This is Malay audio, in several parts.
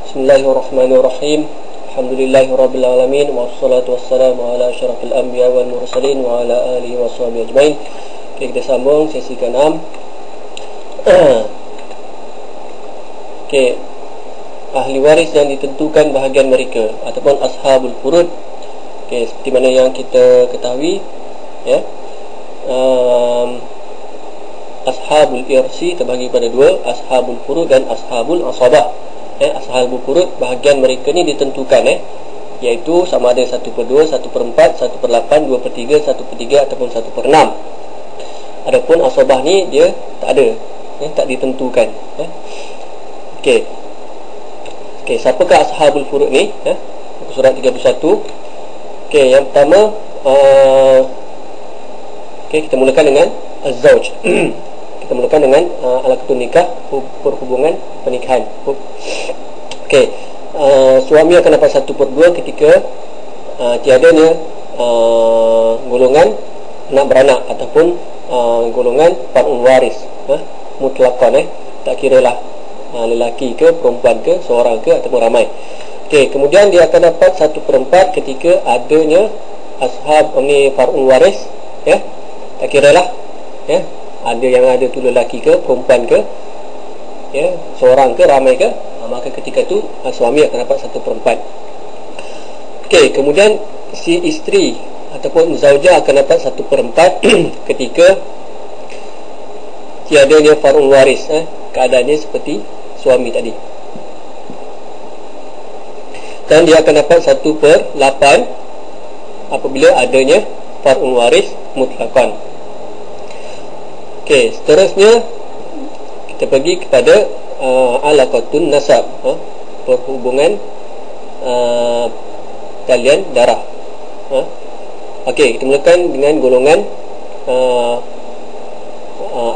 Bismillahirrahmanirrahim. Alhamdulillahirabbil alamin wassalatu wassalamu ala asyrafil anbiya wal mursalin wa ala alihi washabihi ajmain. Okay, kita sambung sesi ke-6. Okay, ahli waris yang ditentukan bahagian mereka ataupun ashabul furud. Okay, seperti mana yang kita ketahui, ya, ashabul irsi terbagi pada dua, ashabul furud dan ashabul asabah. Ashabul furud bahagian mereka ni ditentukan, iaitu sama ada 1/2, 1/4, 1/8, 2/3, 1/3 ataupun 1/6. Adapun asabah ni dia tak ada, tak ditentukan. Okey. Okey, siapakah ashabul furud ni? Surat 31. Okey, yang pertama, okey, kita mulakan dengan az-zawj. Kita mulakan dengan alaqatun nikah, perhubungan pernikahan. Okey, suami akan dapat 1/2 ketika tiadanya golongan anak beranak ataupun golongan far'un waris, mutlaqan, tak kiralah lelaki ke perempuan ke, seorang ke ataupun ramai. Okey, kemudian dia akan dapat 1/4 ketika adanya ashab ni far'un waris, tak kiralah, ada yang ada tu lelaki ke perempuan ke, seorang ke ramai ke, maka ketika tu suami akan dapat 1/4. Okey, kemudian si isteri ataupun zaujah akan dapat 1/4 ketika tiadanya far'un waris, keadaannya seperti suami tadi, dan dia akan dapat 1/8 apabila adanya far'un waris mutlaqan. Okey, seterusnya kita pergi kepada alaqatun nasab, perhubungan talian darah. Okey, kita mulakan dengan golongan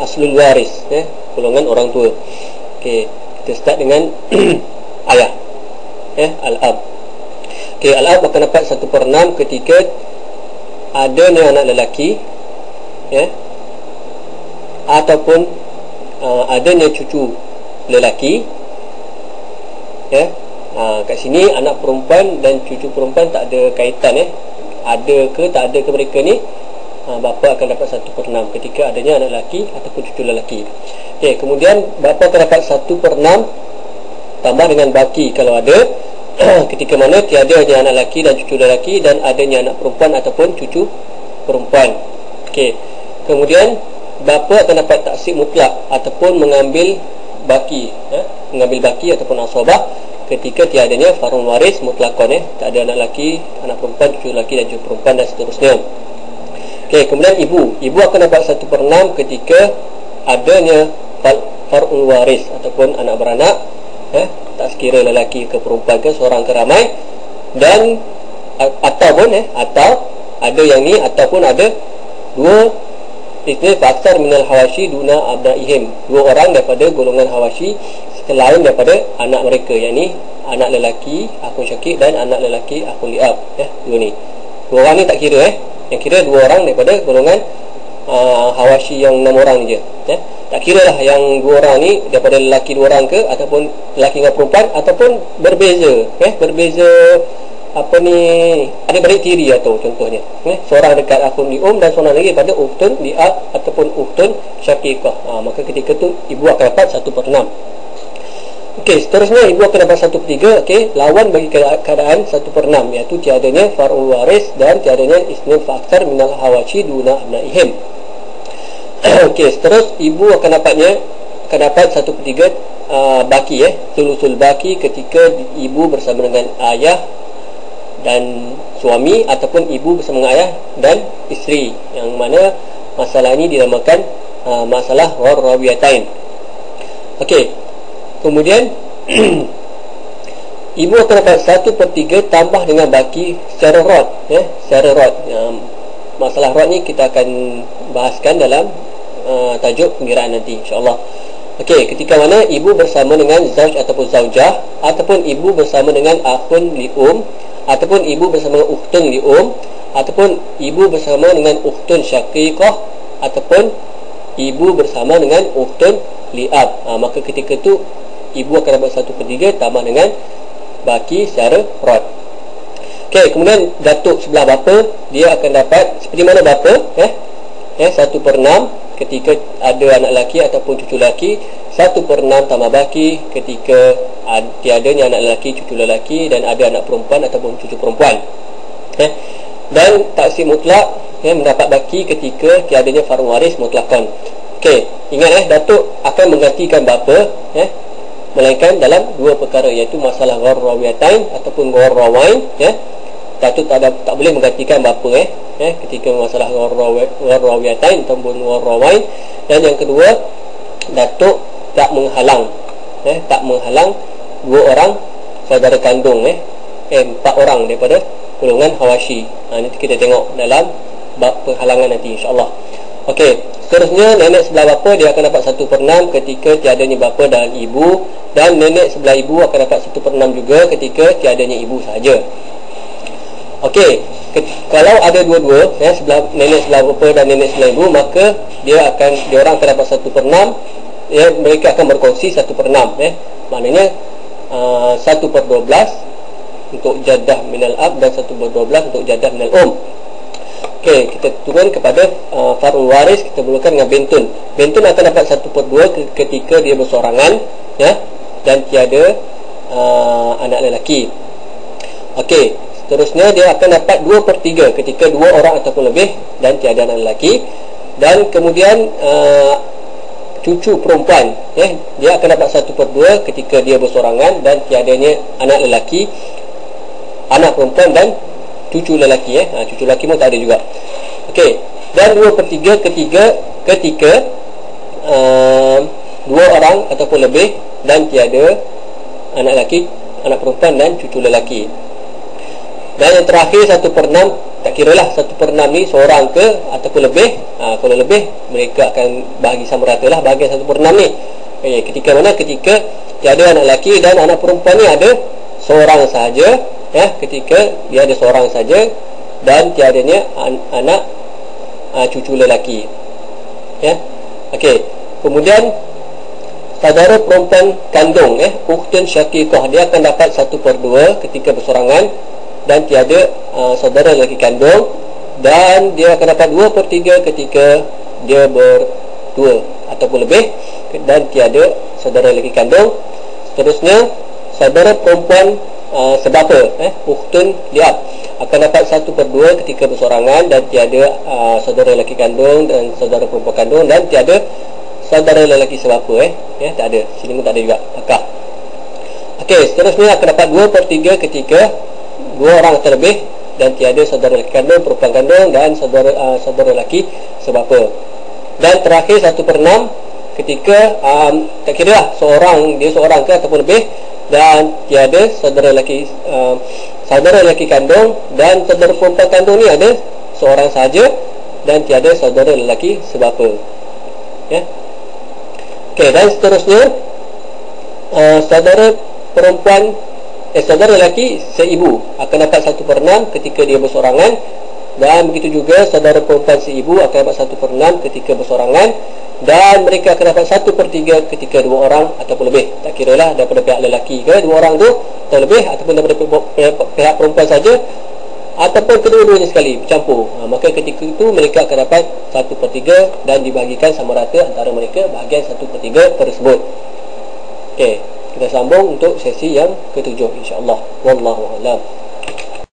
aslul waris, golongan orang tua. Okey, kita start dengan ayah, al-ab. Okey, al-ab akan dapat 1/6 ketika adanya anak lelaki, ataupun adanya cucu lelaki. Kat sini anak perempuan dan cucu perempuan tak ada kaitan, ada ke tak ada ke mereka ni, bapa akan dapat 1/6 ketika adanya anak lelaki ataupun cucu lelaki. Okey, kemudian bapa akan dapat 1/6 tambah dengan baki kalau ada ketika mana tiada anak lelaki dan cucu lelaki dan adanya anak perempuan ataupun cucu perempuan. Okey, kemudian bapa akan dapat taksib mutlak ataupun mengambil baki, mengambil baki ataupun asabah ketika tiadanya far'un waris mutlaqan, tak ada anak lelaki, anak perempuan, cucu lelaki dan cucu perempuan dan seterusnya. Okey, kemudian ibu akan dapat 1/6 ketika adanya far'un waris ataupun anak beranak, tak sekira lelaki ke perempuan ke, seorang ke ramai, dan ataupun atau ada yang ni ataupun ada dua isni faktor minal hawashi duna abnaihim, dua orang daripada golongan hawashi selain daripada anak mereka, yakni anak lelaki akun syakik dan anak lelaki akun liab. Dua ni, dua orang ni tak kira, yang kira dua orang daripada golongan hawashi yang 6 orang ni je. Tak kira lah yang dua orang ni daripada lelaki dua orang ke ataupun lelaki dengan perempuan ataupun berbeza, berbeza apa ni, adik-beradik tiri atau contohnya, seorang dekat akun lium dan seorang lagi pada ukhtun liab ataupun ukhtun syakikah, maka ketika tu ibu akan dapat 1/6. Okey, seterusnya ibu akan dapat 1/3. Okey, lawan bagi keadaan 1/6, iaitu tiadanya far'ul waris dan tiadanya isnul faktor minal hawashi duna abnaihim. Okey, seterus ibu akan dapat 1/3 baki, sulusul baki ketika ibu bersama dengan ayah dan suami ataupun ibu bersama dengan ayah dan isteri, yang mana masalah ini dinamakan masalah warrawiyatain. Okey, kemudian ibu akan dapat 1/3 tambah dengan baki secara rod, secara rod. Masalah rod ni kita akan bahaskan dalam tajuk pengiraan nanti, insyaAllah. Okey, ketika mana ibu bersama dengan zauj ataupun zaujah, ataupun ibu bersama dengan akhun lium, ataupun ibu bersama dengan ukhtun lium, ataupun ibu bersama dengan ukhtun syakikah, ataupun ibu bersama dengan ukhtun liab, maka ketika tu ibu akan dapat 1/3 tambah dengan baki secara rod. Okey, kemudian datuk sebelah bapa, dia akan dapat seperti mana bapa 1/6 ketika ada anak lelaki ataupun cucu lelaki, 1/6 tambah baki ketika tiadanya anak lelaki, cucu lelaki, dan ada anak perempuan ataupun cucu perempuan. Dan taksib mutlak mendapat baki ketika tiadanya far'un waris mutlakkan. Okey, ingat datuk akan menggantikan bapa melainkan dalam dua perkara, iaitu masalah gharrawiyatain ataupun gharrawain. Datuk tak boleh menggantikan bapa ketika masalah gharrawiyatain ataupun gharrawain. Dan yang kedua, datuk tak menghalang dua orang saudara kandung 4 orang daripada golongan Hawashi. Nanti kita tengok dalam bab penghalangan nanti, insya-Allah. Okey, seterusnya nenek sebelah bapa dia akan dapat 1/6 ketika tiadanya bapa dan ibu, dan nenek sebelah ibu akan dapat 1/6 juga ketika tiadanya ibu sahaja. Okey, kalau ada dua-dua nenek sebelah bapa dan nenek sebelah ibu, maka dia orang akan dapat 1/6. Mereka akan berkongsi 1/6. Maknanya 1/12 untuk jadah minal ab dan 1/12 untuk jadah minal Okey, kita turun kepada far'un waris. Kita mulakan dengan bintun. Bintun akan dapat 1/2 ketika dia bersorangan dan tiada anak lelaki. Okey, seterusnya dia akan dapat 2/3 ketika 2 orang ataupun lebih dan tiada anak lelaki. Dan kemudian cucu perempuan dia akan dapat 1/2 ketika dia bersorangan dan tiadanya anak lelaki, anak perempuan dan cucu lelaki. Cucu lelaki pun tak ada juga. Okey, dan 2/3 ketika 2 orang ataupun lebih dan tiada anak lelaki, anak perempuan dan cucu lelaki. Dan yang terakhir 1/6, tak kiralah 1/6 ni seorang ke ataupun lebih. Kalau lebih, mereka akan bahagi sama rata lah bahagian 1/6 ni. Ketika mana? Ketika tiada anak lelaki dan anak perempuan ni ada seorang sahaja. Ketika dia ada seorang saja dan tiadanya anak cucu lelaki. Okey, kemudian saudara perempuan kandung ukhtun syaqiqah, dia akan dapat 1/2 ketika bersorangan dan tiada saudara lelaki kandung, dan dia akan dapat 2/3 ketika dia berdua ataupun lebih dan tiada saudara lelaki kandung. Seterusnya saudara perempuan sebapa ukhtun liab akan dapat 1/2 ketika bersorangan dan tiada saudara lelaki kandung dan saudara perempuan kandung, dan tiada saudara lelaki sebapa tak ada. Sini pun tak ada juga akah. Okey, seterusnya akan dapat 2/3 ketika 2 orang terlebih dan tiada saudara lelaki kandung, perempuan kandung dan saudara lelaki sebapa. Dan terakhir 1/6 ketika tak kira lah dia seorang ke ataupun lebih dan tiada saudara lelaki kandung, dan saudara perempuan kandung ni ada seorang sahaja dan tiada saudara lelaki sebapa. Okey, dan seterusnya saudara perempuan saudara lelaki seibu akan dapat 1/6 ketika dia bersorangan, dan begitu juga saudara perempuan seibu akan dapat 1/6 ketika bersorangan, dan mereka akan dapat 1/3 ketika 2 orang ataupun lebih. Tak kira lah daripada pihak lelaki ke 2 orang tu atau lebih, ataupun daripada pihak perempuan saja, ataupun kedua-duanya sekali bercampur. Maka ketika itu mereka akan dapat 1/3 dan dibahagikan sama rata antara mereka bahagian 1/3 tersebut. Okey, kita sambung untuk sesi yang ke-7 insya-Allah. Wallahu a'lam.